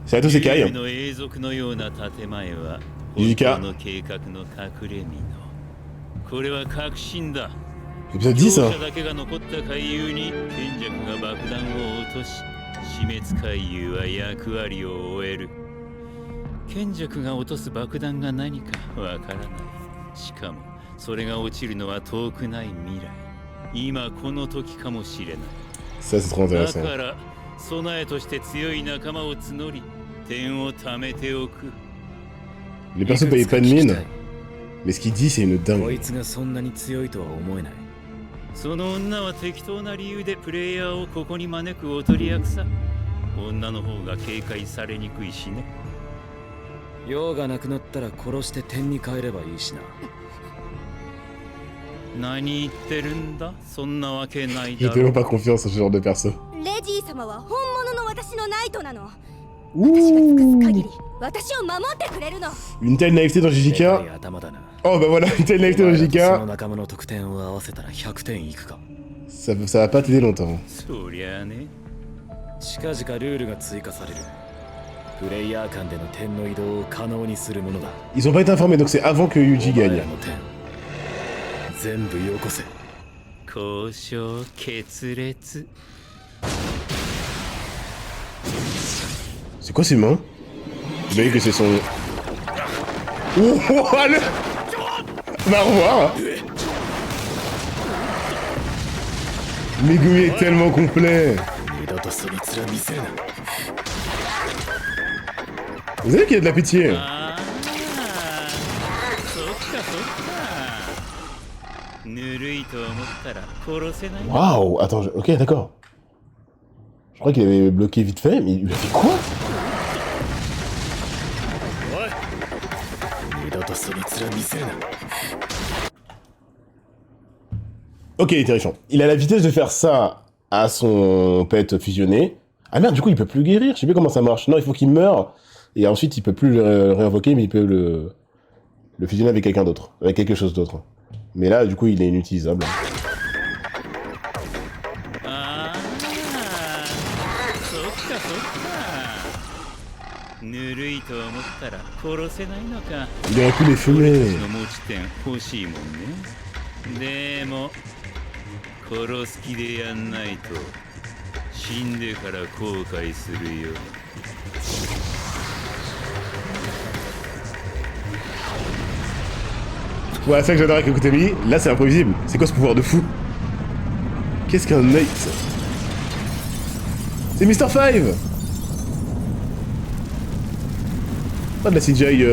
C'est à tous ces cailles. Yujika. Épisode 10 hein. 賢者が落とす爆弾が何かわからない。しかもそれが落ちるのは遠くない未来。今この時かもしれない。Ça c'est trop intéressant. だから備えとして強い仲間を募り、点を貯めておく。Les persos payent pas de mine, mais ce qu'il dit c'est une dingue. こいつがそんなに強いとは思えない。その女は適当な理由でプレイヤーをここに招くおとり役さ。女の方が警戒されにくいしね。用がなくなったら殺して点に変えればいいしな。何言ってるんだ。そんなわけないだ J'ai ろ。 tellement pas confiance en ce genre de perso. レジー様は本物の私のナイトなの。私が尽くす限り私を守ってくれるの。 Une telle naïveté dans Jujika. Oh bah voilà, une telle naïveté dans そ Jujika. の仲間の得点を合わせたら100点いくか。Ça va pas t'aider longtemps. そりゃあね。近々ルールが追加される。プレイヤー間での点の移動を可能にするものだ。 Ils ont pas été informés donc c'est avant que Yuji お前 gagne. らの点全部よこせ。交渉決裂。 C'est quoi ces mains? J'imagine que c'est son... Oh, le... Va revoir. Megumi est tellement complet. 二度とそいつら見せるな。 Vous savez qu'il y a de la pitié. ああ、そっかそっか。ぬるいと思ったら殺せない。 Waouh. Attends, ok d'accord. Je crois qu'il avait bloqué vite fait, mais il lui a fait quoi? 二度とそいつら見せるな。 Ok, il est terrifiant. Il a la vitesse de faire ça à son pet fusionné. Ah merde, du coup il peut plus guérir, je sais plus comment ça marche. Non, il faut qu'il meure, et ensuite il peut plus le réinvoquer, mais il peut le fusionner avec quelqu'un d'autre, avec quelque chose d'autre. Mais là, du coup, il est inutilisable. ああ、そっかそっか。ぬるいと思ったら殺せないのか。 Il aurait pu les fumer. の持ち点欲しいもんね。でも殺す気でやんないと死んでから後悔するよ。 Ouais, c'est ça que j'adore avec Okutami. Là, c'est imprévisible. C'est quoi ce pouvoir de fou? Qu'est-ce qu'un œil? C'est Mr. Five. Pas de la CGI.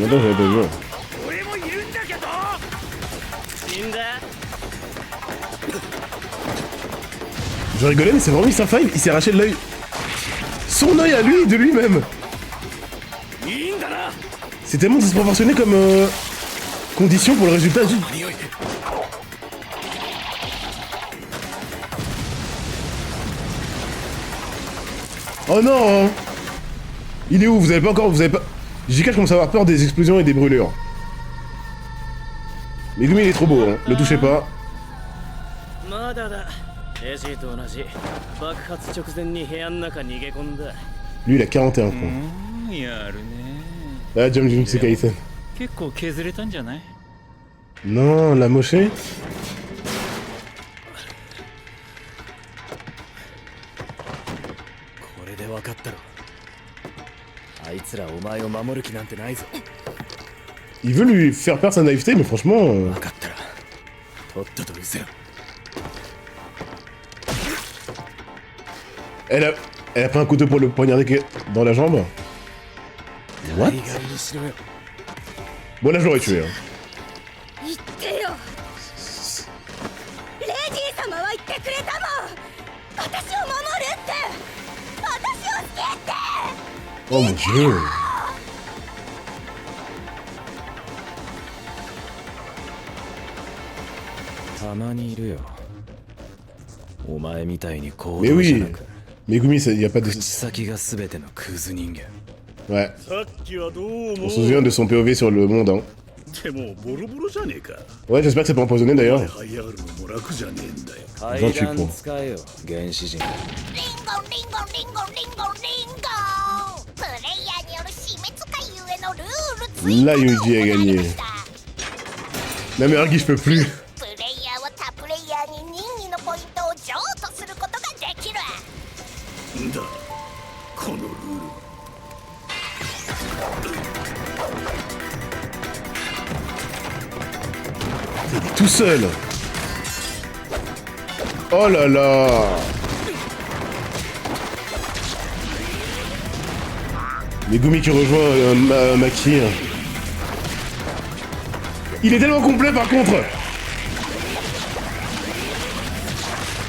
Longtemps que j'avais pas vu. Je rigolais, mais c'est vraiment Mr. Five. Il s'est arraché de l'œil. Son œil à lui, de lui-même. C'est tellement disproportionné comme condition pour le résultat du... Oh non. Il est où? Vous avez pas encore... Vous avez pas... JK, je commence à avoir peur des explosions et des brûlures. Mais Megumi, il est trop beau, hein. Le touchez pas. Lui, il a 41 points. やるね。 Ah, Jumjutsu Kaisen. 結構削れたんじゃない？ Non, la mochée. これで分かったろ。あいつらお前を守る気なんてないぞ。 Il veut lui faire perdre sa naïveté, mais franchement... 分かったらとっととうせろ。 Elle a pris un couteau pour le poignarder dans la jambe. What? Bon, là, je l'aurais tué. Hein. 言ってよ。レジー様は言ってくれたもん。私を守るって。私を好きって。 Oh mon dieu. たまにいるよ。お前みたいに行 Mais 動じゃ oui. なく。 Megumi, il n'y a pas de... 口先が全てのクズ人間。 Ouais. On se souvient de son POV sur le monde, hein. てもうボロボロじゃねえか。 Ouais, j'espère que c'est pas empoisonné d'ailleurs. 這い上がるのも楽じゃねえんだよ。階段使えよ原始人。リンゴリンゴリンゴリンゴリンゴプレイヤーによる死滅回ゆえのルール追加 Là, Yuji a gagné. Non mais Argy, je peux plus. プレイヤーは他プレイヤーに任意のポイントを譲渡することができる。んだこのルール。 Tout seul. Oh là là. Megumi qui rejoint Maki. Il est tellement complet par contre.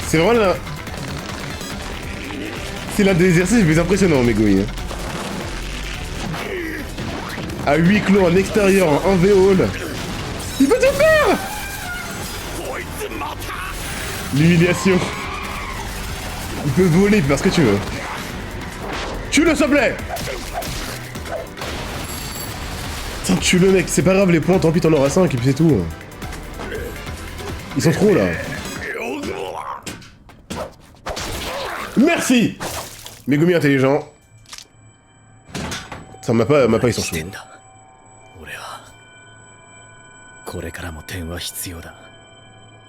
C'est vraiment là. C'est l'un des exercices les plus impressionnants, Megumi. À huis clos, en extérieur, en 1v hall. Il peut tout faire. L'humiliation. Il peut voler, il peut faire ce que tu veux. Tue-le, s'il te plaît. Tiens, tue le mec, c'est pas grave, les points, tant pis, t'en auras 5 et puis c'est tout. Ils sont trop là. Merci. Megumi intelligent. Ça m'a pas ils sont chauds. 俺はこれからも天は必要だ。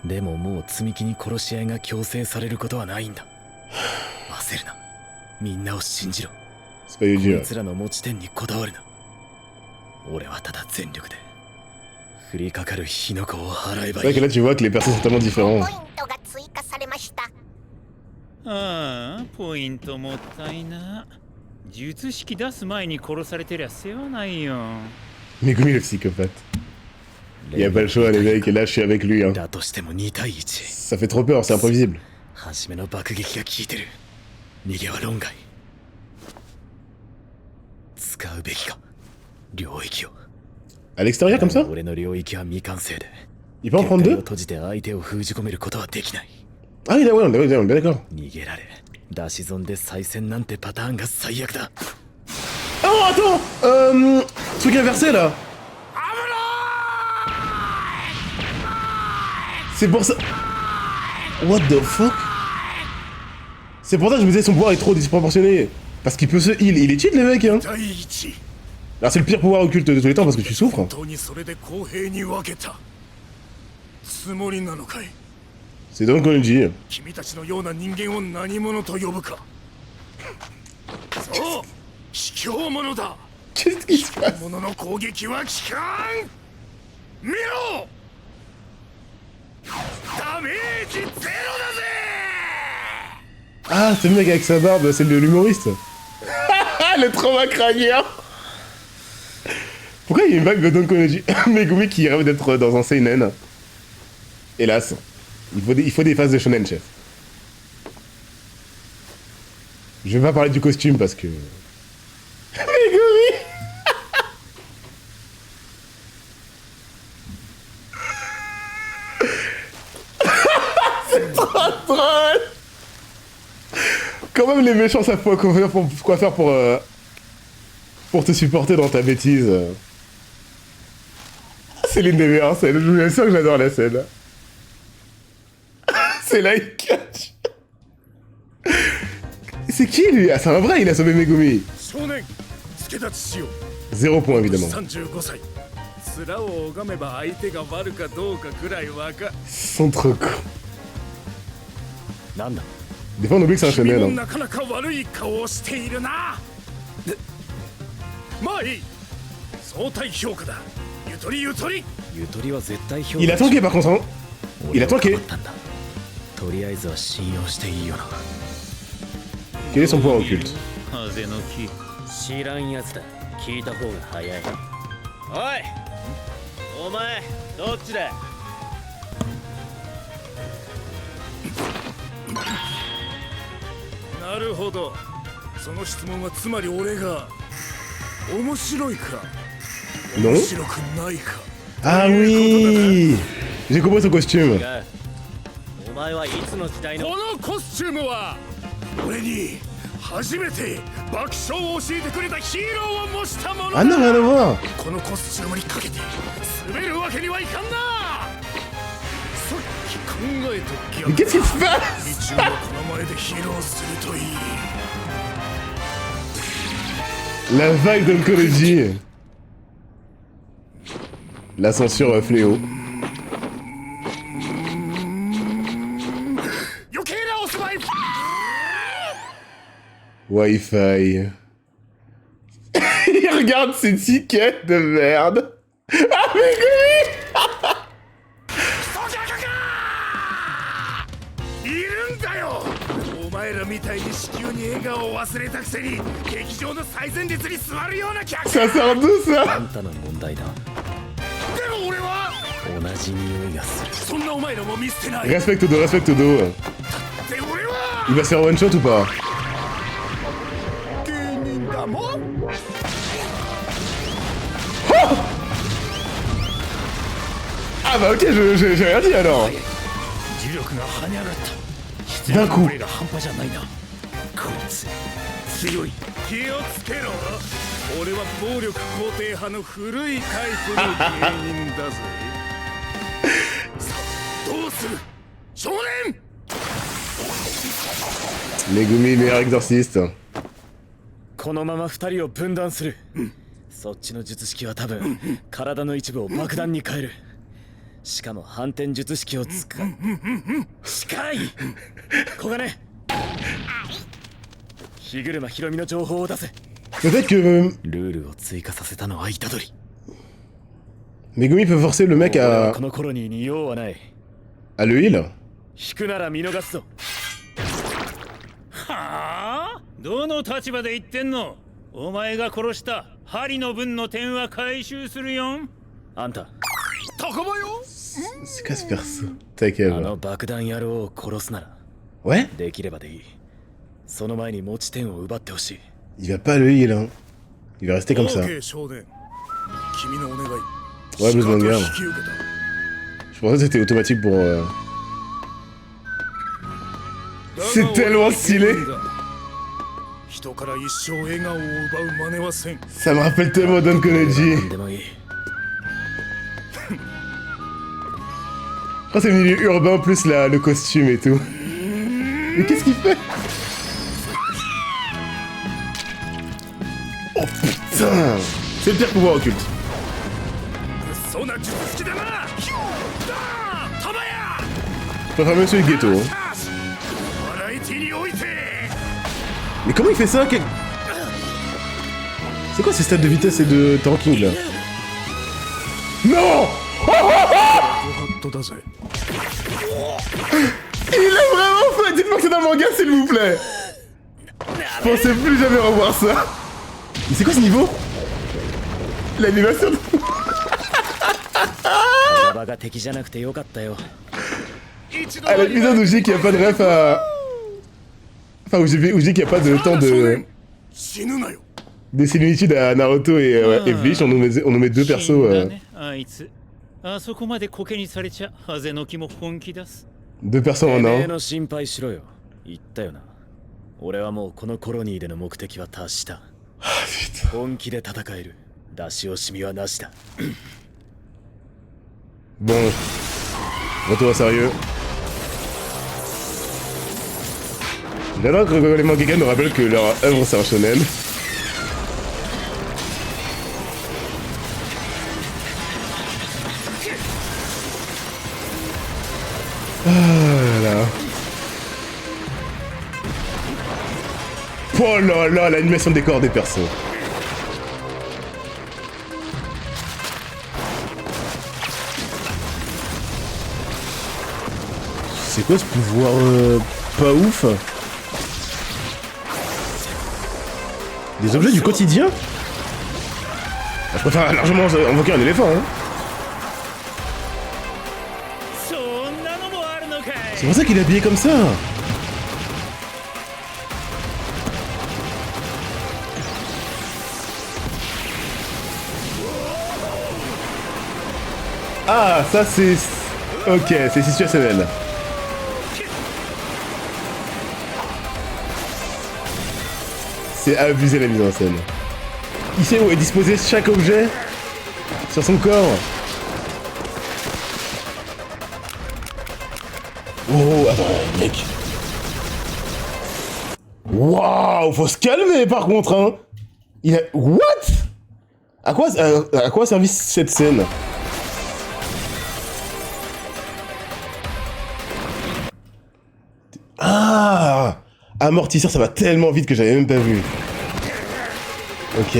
でももう積み木に殺し合いが強制されることはないんだ。焦るな。みんなを信じろ。 C'est pas こ Yuji い là. つらの持ち点にこだわるな。俺はただ全力で降りかかる火の粉を払えば C'est い vrai que い。 là tu vois que les personnes sont tellement ポ différents. イントが追加されました。ああポイントもったいな。術式出す前に殺されてりゃ世話ないよ。 Megumi le psychopathe. Il y a pas le choix les mecs, et là je suis avec lui hein. だとしても2対1。 Ça fait trop peur, c'est imprévisible. 初めの爆撃が効いてる。逃げは論外。使うべきか領域を。 À l'extérieur comme ça? 俺の領域は未完成で。 Il peut en prendre 結界を deux? 閉じて相手を封じ込めることはできない。 Ah oui, là, ouais, on est d'accord. 逃げられ出し損で再戦なんてパターンが最悪だ。 Oh attends truc inversé là. C'est pour ça. What the fuck? C'est pour ça que je me disais son pouvoir est trop disproportionné. Parce qu'il peut se heal. Il est cheat les mecs hein. 第一 Alors c'est le pire pouvoir occulte de tous les temps parce que tu souffres. 本当にそれで公平に分けたつもりなのかい。 C'est donc qu'on le dit. 君たちのような人間を何者と呼ぶか。そう卑怯者だ。 Qu'est-ce qui se passe? 者の攻撃は効かん。見ろダメージゼロだぜ。 Ah, c'est le mec avec sa barbe, c'est l'humoriste. Le trauma crânien. Pourquoi il y a une vague de Don Konoji Megumi qui rêve d'être dans un seinen. Hélas. Il faut des phases de shonen, chef. Je vais pas parler du costume parce que... Megumi. C'est trop drôle. Quand même les méchants savent quoi faire pour te supporter dans ta bêtise. C'est l'une des meilleures scènes, je vous assure que j'adore la scène. C'est là il catch. C'est qui lui? Ah c'est un vrai, il a sauvé Megumi. 少年助立ちしよう。 0 point évidemment. 35歳。面を拝めば相手が悪かどうかくらいわか。 Ils sont trop cons. なんだ Des fois on oublie que c'est un 君も shonen. Hein. なかなか悪い顔をしているな。まあいい。相対評価だ。ゆとりゆとり。ゆとりは絶対評価 Il a tanké par contre. Hein. 俺は il a tanké 変わったんだ。とりあえずは信用していいよな。 Quel est son pouvoir occulte? 風の木。知らんやつだ。聞いた方が早い。おいお前どっちだ。なるほど。その質問はつまり俺が面白いか Non? 面白くないか。 Ah oui. J'ai compris son costume. お前はいつの時代のこのコスチュームは俺に初めて爆笑を教えてくれたヒーローを模したものだ。 Ah non, rien à voir. このコスチュームにかけて滑るわけにはいかんな。さっき考えた Mais 逆 qu'est-ce qu'il se passe? 一中はこの前で披露するといい。 La vague d'oncologie. La censure fléau. 余計なお住まい。 Wi-Fi. Il regarde ses tickets de merde. Ah mais oui. そうじゃかかいるんだよ。お前らみたいに子宮に笑顔を忘れたくせに劇場の最前列に座るような客。 Ça sort d'où あ ça? んたの問題だ。でも俺は同じ匂いがする。そんなお前らも見捨てない。 Respecte dos, respecte dos. で俺は Il va se faire one shot ou pas? 芸人だもん。 Ah bah ok, j'ai rien dit alors. 磁力が跳ね上がった。 D'un coup. が半端じゃないな。こいつ強い。気をつけろ。俺は暴力肯定派の古いタイプの芸人だぜ。さあどうする少年。 Megumi, meilleur exorciste. このまま二人を分断する。そっちの術式は多分体の一部を爆弾に変える。しかも反転術式を使う。近い。小金。日車ひろみの情報を出せ。 Peut-être que ルールを追加させたのは虎杖。 Megumi peut forcer le mec 俺は à このコロニーに用はない。 le heal. 引くなら見逃すぞ。はあ、どの立場で言ってんの？お前が殺した針の分の点は回収するよん。あんた、高場よ。 C'est quoi ce perso? T'as qu'à あ voir. の爆弾野郎を殺すなら Ouais? できればでいい。その前に持ち点を奪ってほしい。 Il va pas le heal, hein. Il va rester comme ça. OK 少年。君のお願い。 Ouais, besoin de しかと garde. 引き受けた。 Je pensais que c'était automatique pour. C'est tellement stylé. 人から一生笑顔を奪う真似はせん。 Ça me rappelle tellement d'Oncology. なんでもいい。 Oh, c'est milieu urbain plus le costume et tout. Mais qu'est-ce qu'il fait? Oh putain! C'est le pire pouvoir occulte. そんな術式だな。だタバヤ。 Je préfère même celui de ghetto. Hein. バラエティにおいて。 Mais comment il fait ça? C'est quoi ces stats de vitesse et de tanking là? Non! ご法度だぜ。 Il l'a vraiment fait! Dites-moi que c'est dans le manga s'il vous plaît! Je pensais plus jamais revoir ça! Mais c'est quoi ce niveau? L'animation de... 馬場が敵じゃなくてよかったよ。 À l'épisode où je dis qu'il n'y a pas de ref à... Enfin où je dis qu'il n'y a pas de temps de... 死ぬなよ。 Des similitudes à Naruto et Bleach, on nous met deux persos... 死んだねあいつ。あそこまでコケにされちゃハゼの木も本気出す。 deux persos て en めえ un. の心配しろよ。言ったよな。俺はもうこのコロニーでの目的は達した。本気で戦える。出し惜しみはなしだ。 Bon... Retour au sérieux. J'adore que les mangaka nous rappellent que leur œuvre c'est un shonen. Ah là là. Oh là là, l'animation des corps des persos. C'est quoi ce pouvoir pas ouf? Des objets du quotidien? Je préfère largement invoquer un éléphant, hein. C'est pour ça qu'il est habillé comme ça. Ah, ça c'est... Ok, c'est situationnel. C'est abusé la mise en scène. Il sait où est disposé chaque objet sur son corps. Oh, attends, mec. Waouh, faut se calmer par contre, hein. Il a... What? À quoi a servi cette scène? Ah, amortisseur, ça va tellement vite que j'avais même pas vu. Ok.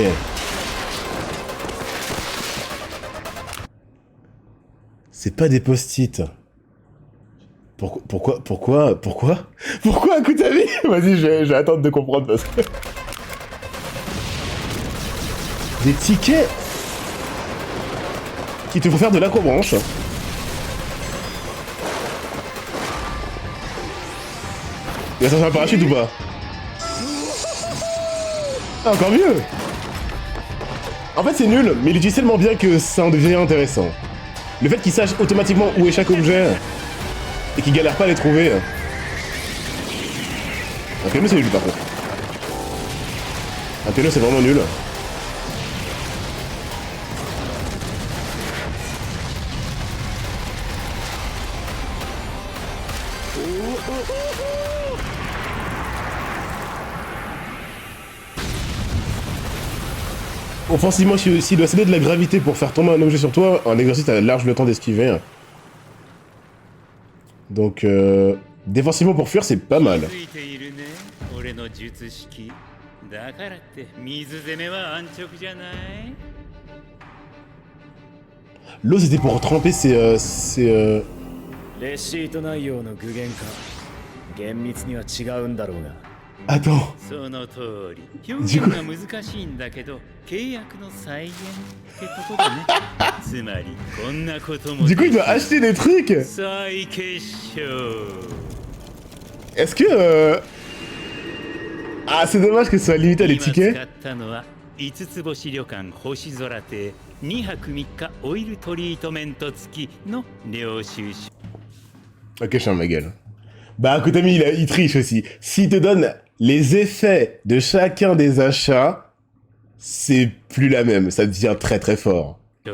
C'est pas des post-it. Pourquoi Akutami? Vas-y, je vais attendre de comprendre parce que... Des tickets qui te font faire de l'aquabranche. Il va sortir un parachute ou pas? Ah, encore mieux. En fait, c'est nul, mais il utilise tellement bien que ça en devient intéressant. Le fait qu'il sache automatiquement où est chaque objet et qu'il galère pas à les trouver. Un piano, c'est nul par contre. Un piano, c'est vraiment nul. Offensivement, s'il doit céder de la gravité pour faire tomber un objet sur toi, un exercice a large le temps d'esquiver. Donc, défensivement pour fuir, c'est pas mal. L'eau, c'était pour tremper ses... レシート内容の具現化厳密には違うんだろうが Attends. その通り表現が難しいんだけど契約の再現ってことだねつまりこんなことも Du coup, il doit acheter des trucs. 再結晶 Est-ce que... Ah, c'est dommage que ce soit limité à les 今 tickets. 使ったのは5つ星旅館星空亭2泊3日オイルトリートメント付きの領収書 Ok, je ferme ma gueule. Bah, Akutami, il triche aussi. S'il te donne les effets de chacun des achats, c'est plus la même. Ça devient très très fort. だ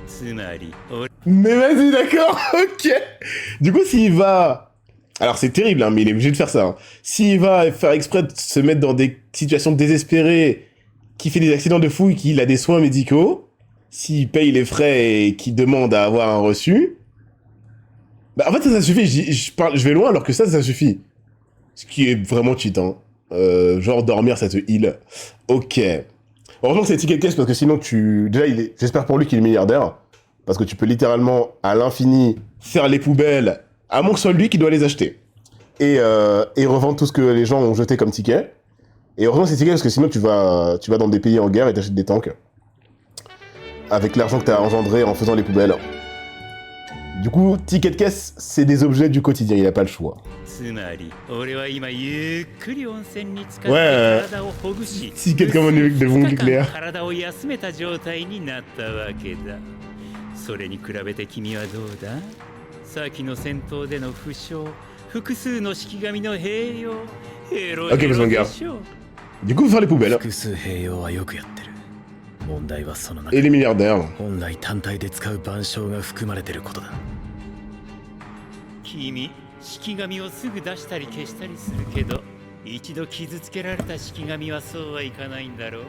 つまり俺 Mais vas-y, d'accord, ok. Du coup, s'il va... Alors, c'est terrible, hein, mais il est obligé de faire ça. Hein. S'il va faire exprès de se mettre dans des situations désespérées, qu'il fait des accidents de fou et qu'il a des soins médicaux, s'il paye les frais et qu'il demande à avoir un reçu... Bah, en fait, ça suffit. Je vais loin alors que ça suffit. Ce qui est vraiment cheat, hein. Genre, dormir, ça te heal. Ok. Heureusement que c'est ticket de caisse parce que sinon, déjà, j'espère pour lui qu'il est milliardaire. Parce que tu peux littéralement, à l'infini, faire les poubelles, à moins que ce soit lui qui doit les acheter. Et revendre tout ce que les gens ont jeté comme ticket. Et heureusement, c'est ticket parce que sinon, tu vas dans des pays en guerre et t'achètes des tanks. Avec l'argent que t'as engendré en faisant les poubelles. Du coup, ticket de caisse, c'est des objets du quotidien, il a pas le choix. つまり俺は今ゆっくり温泉に浸かって Ouais, 体をほぐし ticket comme de bombe nucléaire. 体を休めた状態になったわけだそれに比べて君はどうだ先の戦闘での負傷複数の式神の併用ヘロヘロでしょ Du coup, faire les poubelles. 複数併用はよくやってる問題はその中 Et les milliardaires. 本来単体で使う板書が含まれてることだ君式神をすぐ出したり消したりするけど一度傷つけられた式神はそうはいかないんだろう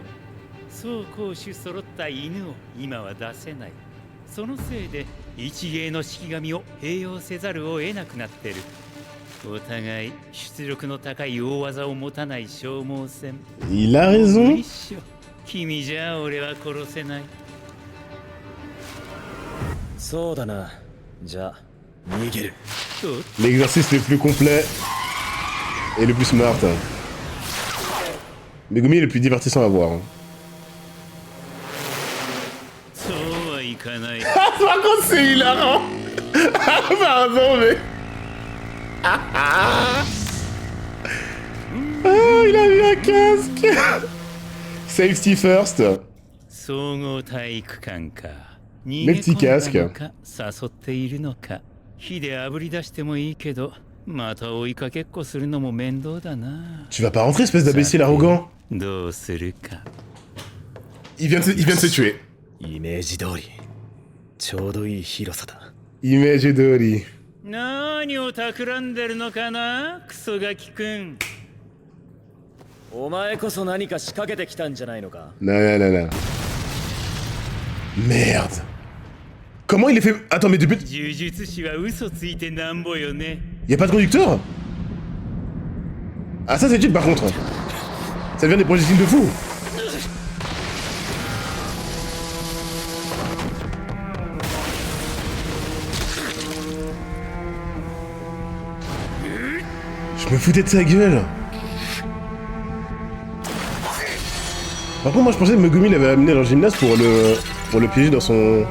そう攻守揃った犬を今は出せないそのせいで一芸の式神を併用せざるを得なくなってるお互い出力の高い大技を持たない消耗戦 Il a raison. 一緒君じゃ俺は殺せないそうだなじゃあ逃げる L'exercice le plus complet et le plus smart. Megumi est le plus divertissant à voir. Hein. そうはいかない Ah, par contre, c'est hilarant. Ah, pardon, mais... Ah, il a mis un casque. Safety first. 総合体育館か Le petit casque. 誘っているのか火で炙り出してもいいけどまた追いかけっこするのも面倒だな。 Tu vas pas rentrer, espèce d'imbécile arrogant. どうするか。 Il vient de se tuer. イメージ通りちょうどいい広さだ。 Image Dori. 何を企んでるのかな、クソガキくん。お前こそ何か仕掛けてきたんじゃないのか。 Non, non, non, non. Merde. Comment il est fait... Attends, mais depuis... 呪術師は嘘ついてなんぼよね。 Y a pas de conducteur? Ah, ça c'est utile par contre. Ça vient des projectiles de fou. Je me foutais de sa gueule. Par contre, moi je pensais que Megumi l'avait amené dans le gymnase pour le piéger dans son...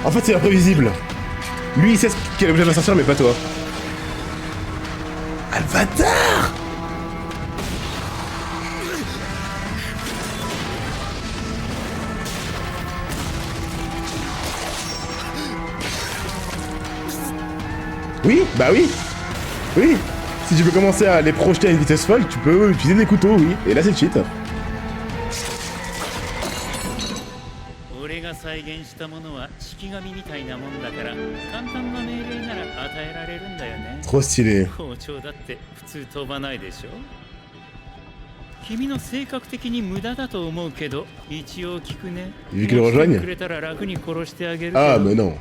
En fait, c'est imprévisible. Lui, il sait quel objet va sortir, mais pas toi. Ah, le bâtard! Oui, bah oui. Oui. Si tu veux commencer à les projeter à une vitesse folle, tu peux utiliser des couteaux, oui. Et là, c'est le cheat. 俺が再現したものは式神みたいなもんだから、簡単な命令なら与えられるんだよね。 Trop stylé. 包丁だって普通飛ばないでしょ。君の性格的に無駄だと思うけど、一応聞くね。 Vu qu'il le rejoigne. くれたら楽に殺してあげる。 Ah, mais non.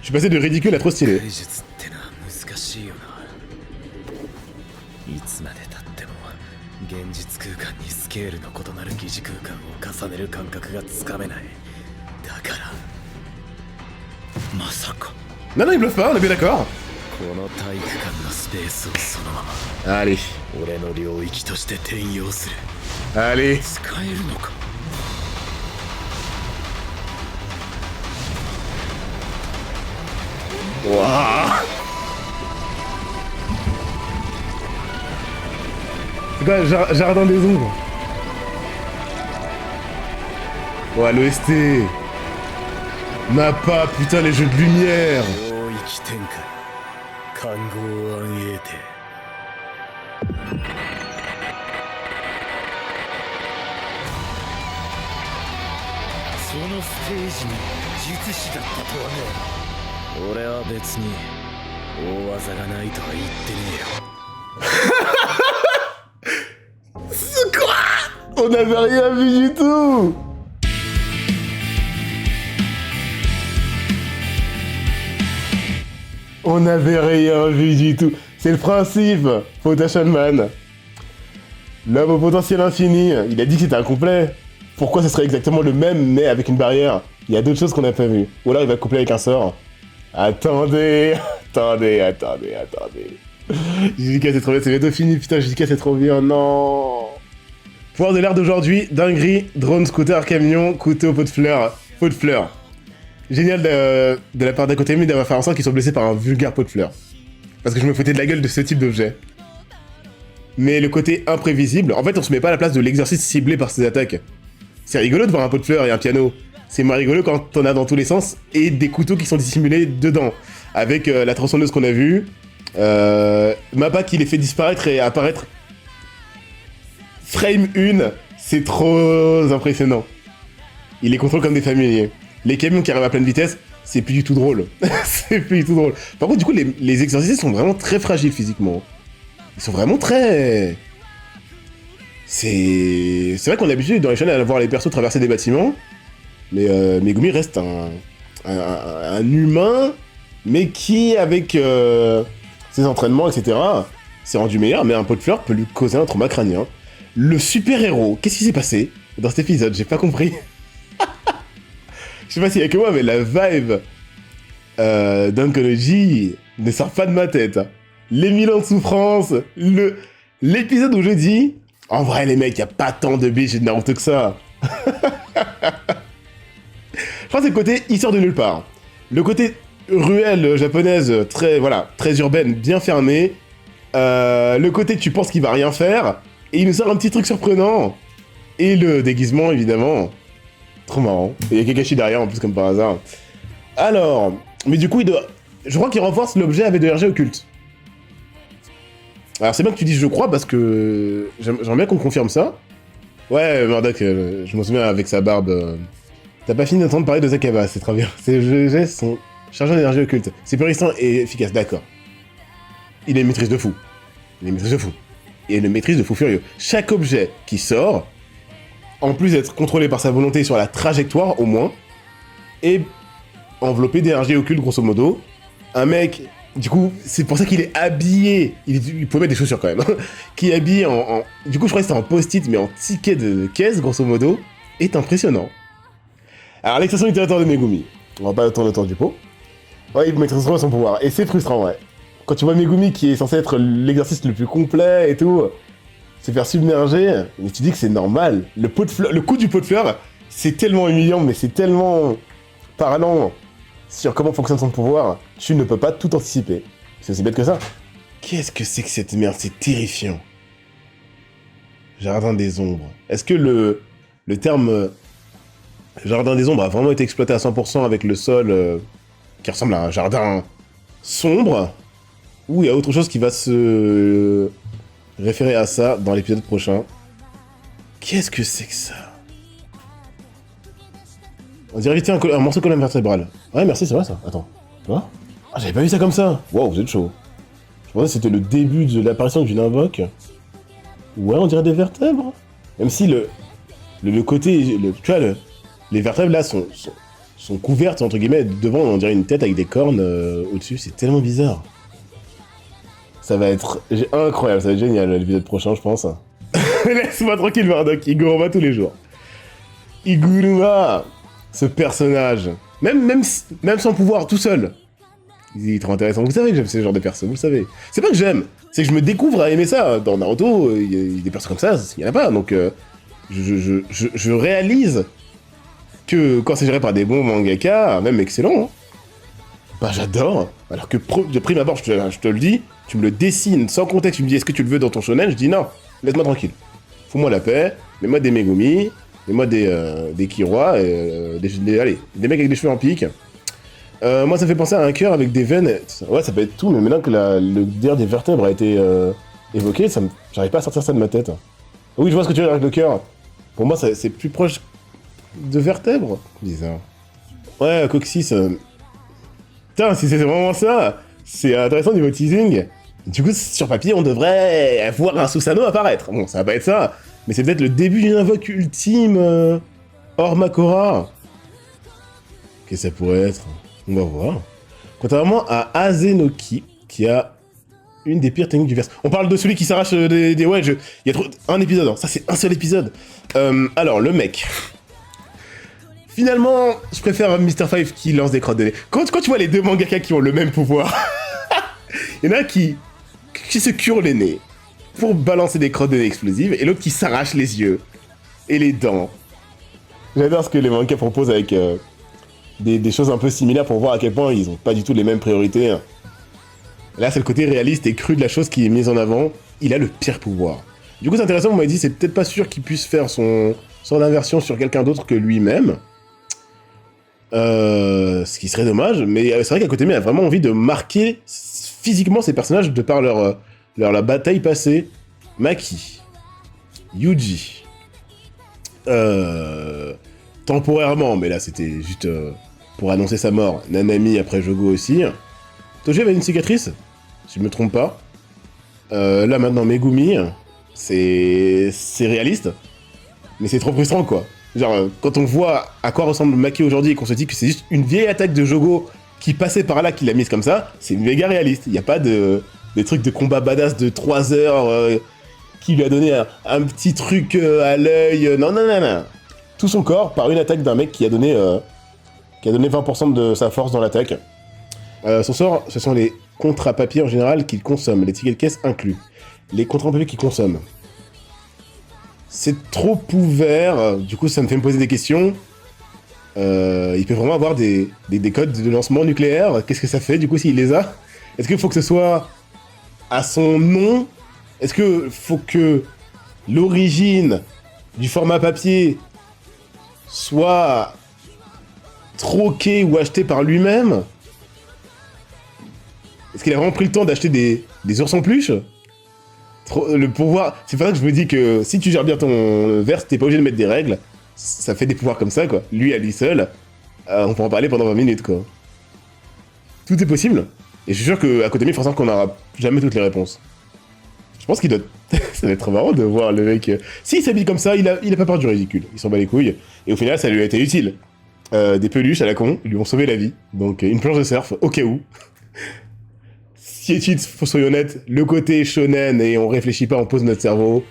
Je suis passé de ridicule à trop stylé. 怪術ってのは難しいよな。いつまでたっても現実空間にスケールの異なる疑似空間を重ねる感覚がつかめない。だからまさか Non, non, il bluffe pas, on est bien d'accord. この体育館のスペースをそのまま Allez. 俺の領域として転用する。 Allez. 使えるのか。 Waouh. C'est quoi, jardin des ombres? Ouais, l'OST. Mappa, putain, les jeux de lumière. 領域展開環合暗影帝。そのステージに術師だったとはね。 俺は別に大技がないとは言ってねえよ。 C'est quoi? On n'avait rien vu du tout. On n'avait rien vu du tout. C'est le principe, Potation Man. L'homme au potentiel infini. Il a dit que c'était incomplet. Pourquoi ce serait exactement le même, mais avec une barrière? Il y a d'autres choses qu'on n'a pas vues. Ou alors il va coupler avec un sort. Attendez, attendez. JK c'est trop bien, c'est bientôt fini, putain, JK c'est trop bien, non. Pouvoir de l'air d'aujourd'hui, dinguerie, drone, scooter, camion, couteau, pot de fleurs. Génial de la part d'Akotemi d'avoir fait en sorte qu'ils soient blessés par un vulgaire pot de fleurs. Parce que je me foutais de la gueule de ce type d'objet. Mais le côté imprévisible, en fait on se met pas à la place de l'exercice ciblé par ses attaques. C'est rigolo de voir un pot de fleurs et un piano. C'est moins rigolo quand t'en as dans tous les sens et des couteaux qui sont dissimulés dedans. Avec la tronçonneuse qu'on a vue, Mappa qui les fait disparaître et apparaître. Frame 1, c'est trop impressionnant. Il les contrôle comme des familiers. Les camions qui arrivent à pleine vitesse, c'est plus du tout drôle. C'est plus du tout drôle. Par contre, du coup, les exorcistes sont vraiment très fragiles physiquement. Ils sont vraiment très... C'est vrai qu'on est habitué dans les chaînes à voir les persos traverser des bâtiments. Mais Megumi reste un humain, mais qui, avec ses entraînements, etc., s'est rendu meilleur, mais un pot de fleurs peut lui causer un trauma crânien. Le super-héros, qu'est-ce qui s'est passé dans cet épisode? J'ai pas compris. Je sais pas s'il y a que moi, mais la vibe d'Ankonoji ne sort pas de ma tête. Les 1000 ans de souffrance, l'épisode où je dis... En vrai, les mecs, y a pas tant de biches et de Naruto que ça. Je crois que c'est le côté il sort de nulle part. Le côté ruelle japonaise, très urbaine, bien fermée. Le côté tu penses qu'il va rien faire, et il nous sort un petit truc surprenant. Et le déguisement, évidemment. Trop marrant. Et il y a Kakashi derrière, en plus, comme par hasard. Alors, mais du coup, il doit Je crois qu'il renforce l'objet avec de l'énergie occulte. Alors c'est bien que tu dis je crois parce que j'aimerais bien qu'on confirme ça. Ouais, Murdoch, je m'en souviens avec sa barbe. T'as pas fini d'entendre parler de Zakaba, c'est très bien. Ces gestes sont chargés d'énergie occulte. C'est puissant et efficace, d'accord. Il a une maîtrise de fou. Il a une maîtrise de fou. Et une maîtrise de fou furieux. Chaque objet qui sort, en plus d'être contrôlé par sa volonté sur la trajectoire au moins, est enveloppé d'énergie occulte grosso modo. Un mec, du coup, c'est pour ça qu'il est habillé, il peut mettre des chaussures quand même, qui est habillé du coup je crois que c'était en post-it mais en ticket de caisse grosso modo, est impressionnant. Alors l'extraction du territoire de Megumi, on va pas tourner autour du pot. Ouais, il maîtrise trop son pouvoir, et c'est frustrant, ouais. Quand tu vois Megumi qui est censé être l'exercice le plus complet et tout, se faire submerger, mais tu dis que c'est normal. Le coup du pot de fleurs, c'est tellement humiliant, mais c'est tellement parlant sur comment fonctionne son pouvoir, tu ne peux pas tout anticiper. C'est aussi bête que ça. Qu'est-ce que c'est que cette merde? C'est terrifiant. Jardin des ombres. Est-ce que le terme jardin des ombres a vraiment été exploité à 100% avec le sol qui ressemble à un jardin sombre? Ou il y a autre chose qui va se référer à ça dans l'épisode prochain? Qu'est-ce que c'est que ça? On dirait éviter un morceau de colonne vertébrale. Ouais, merci, c'est vrai ça. Attends. Tu vois? Ah, j'avais pas vu ça comme ça. Wow, vous êtes chaud. Je pensais que c'était le début de l'apparition d'une invoque. Ouais, on dirait des vertèbres. Même si le côté... tu vois, les vertèbres là sont couvertes, entre guillemets. Devant, on dirait une tête avec des cornes au-dessus. C'est tellement bizarre. Ça va être incroyable, ça va être génial l'épisode prochain, je pense. Laisse-moi tranquille, Murdoch. Iguruma tous les jours. Iguruma, ce personnage, même sans pouvoir, tout seul, il est trop intéressant. Vous savez que j'aime ce genre de persos, vous le savez. C'est pas que j'aime, c'est que je me découvre à aimer ça. Dans Naruto, il y a des persos comme ça, il y en a pas. Donc, je réalise que quand c'est géré par des bons mangaka, même excellents, hein, bah j'adore. Alors que de prime abord, je te le dis, tu me le dessines sans contexte, tu me dis est-ce que tu le veux dans ton shonen, je dis non, laisse-moi tranquille. Fous-moi la paix, mets-moi des Megumi, mets-moi des Killua, allez, des mecs avec des cheveux en pique. Moi ça me fait penser à un cœur avec des veines, ouais ça peut être tout, mais maintenant que le derrière des vertèbres a été évoqué, j'arrive pas à sortir ça de ma tête. Oui, je vois ce que tu veux dire avec le cœur. Pour moi c'est plus proche de vertèbres. Bizarre. Ouais, coccyx. Putain, si c'est vraiment ça, c'est intéressant niveau teasing. Du coup, sur papier, on devrait voir un Susanoo apparaître. Bon, ça va pas être ça, mais c'est peut-être le début d'une invoque ultime hors Makora. Qu'est-ce que ça pourrait être? On va voir. Contrairement à Azenoki, qui a une des pires techniques du verse. On parle de celui qui s'arrache des wedges. Il y a trop... un épisode, hein. Ça c'est un seul épisode. Alors, le mec... Finalement, je préfère Mr. Five qui lance des crottes de nez. Quand tu vois les deux mangaka qui ont le même pouvoir, il y en a un qui se cure les nez pour balancer des crottes de nez explosives, et l'autre qui s'arrache les yeux et les dents. J'adore ce que les mangakas proposent avec des choses un peu similaires pour voir à quel point ils ont pas du tout les mêmes priorités. Là, c'est le côté réaliste et cru de la chose qui est mis en avant. Il a le pire pouvoir. Du coup, c'est intéressant, vous m'avez dit, c'est peut-être pas sûr qu'il puisse faire son inversion sur quelqu'un d'autre que lui-même. Ce qui serait dommage, mais c'est vrai qu'à côté de lui, il a vraiment envie de marquer physiquement ces personnages de par la bataille passée. Maki, Yuji, temporairement, mais là c'était juste pour annoncer sa mort, Nanami après Jogo aussi. Toji avait une cicatrice, si je me trompe pas. Là maintenant Megumi, c'est réaliste, mais c'est trop frustrant quoi. Genre, quand on voit à quoi ressemble Maki aujourd'hui et qu'on se dit que c'est juste une vieille attaque de Jogo qui passait par là, qui l'a mise comme ça, c'est méga réaliste. Il n'y a pas des trucs de combat badass de 3 heures qui lui a donné un petit truc à l'œil. Non. Tout son corps par une attaque d'un mec qui a donné 20% de sa force dans l'attaque. Son sort, ce sont les contrats papier en général qu'il consomme, les tickets de caisse inclus. Les contrats papier qu'il consomme. C'est trop ouvert, du coup ça me fait me poser des questions. Il peut vraiment avoir des codes de lancement nucléaire. Qu'est-ce que ça fait du coup s'il les a? Est-ce qu'il faut que ce soit à son nom? Est-ce qu'il faut que l'origine du format papier soit troquée ou achetée par lui-même? Parce qu'il a vraiment pris le temps d'acheter des ours en peluche. Le pouvoir... C'est pour ça que je me dis que si tu gères bien ton verse, t'es pas obligé de mettre des règles. Ça fait des pouvoirs comme ça, quoi. Lui, à lui seul, on peut en parler pendant 20 minutes, quoi. Tout est possible. Et je suis sûr qu'à côté de lui, forcément qu'on n'aura jamais toutes les réponses. Je pense qu'il doit... ça va être marrant de voir le mec... S'il s'habille comme ça, il a pas peur du ridicule. Il s'en bat les couilles. Et au final, ça lui a été utile. Des peluches à la con, ils lui ont sauvé la vie. Donc une planche de surf, au cas où. Si soyons honnêtes, le côté shonen et on réfléchit pas, on pose notre cerveau,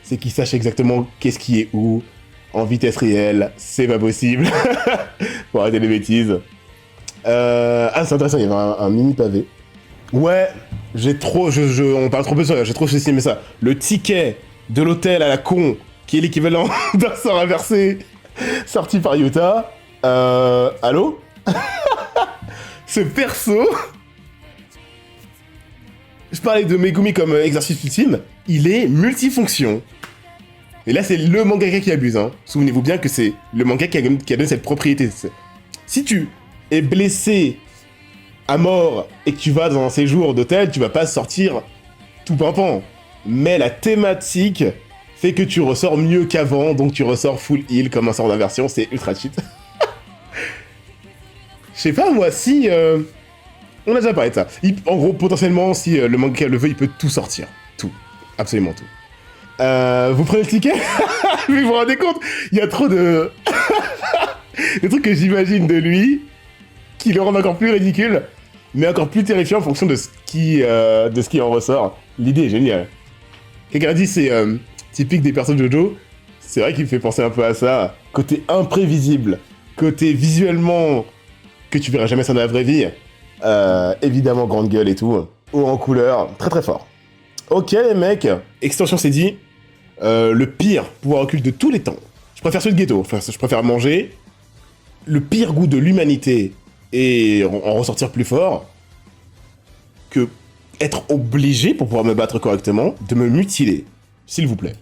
c'est qu'il sache exactement qu'est-ce qui est où, en vitesse réelle, c'est pas possible. Faut arrêter les bêtises. Ah, c'est intéressant, il y avait un mini pavé. Ouais, j'ai trop... on parle trop peu de ça, j'ai trop estimé ça. Le ticket de l'hôtel à la con, qui est l'équivalent d'un sort inversé, sorti par Yuta. Allô? Ce perso... Je parlais de Megumi comme exercice ultime, il est multifonction. Et là, c'est le mangaka qui abuse, hein. Souvenez-vous bien que c'est le mangaka qui a donné cette propriété. Si tu es blessé à mort et que tu vas dans un séjour d'hôtel, tu vas pas sortir tout pimpant. Mais la thématique fait que tu ressors mieux qu'avant, donc tu ressors full heal comme un sort d'inversion, c'est ultra cheat. Je sais pas, moi, si... On a déjà parlé de ça. En gros, potentiellement, si le mangaka le veut, il peut tout sortir. Tout. Absolument tout. Vous prenez le ticket? Mais vous vous rendez compte? Il y a trop de... des trucs que j'imagine de lui qui le rendent encore plus ridicule, mais encore plus terrifiant en fonction de ce qui en ressort. L'idée est géniale. Quelqu'un a dit c'est typique des personnes JoJo. C'est vrai qu'il me fait penser un peu à ça. Côté imprévisible, côté visuellement que tu verras jamais ça dans la vraie vie. Évidemment grande gueule et tout, haut en couleur, très très fort. Ok les mecs, extension c'est dit, le pire pouvoir occulte de tous les temps. Je préfère celui de Ghetto, enfin je préfère manger, le pire goût de l'humanité et en ressortir plus fort que être obligé pour pouvoir me battre correctement de me mutiler, s'il vous plaît.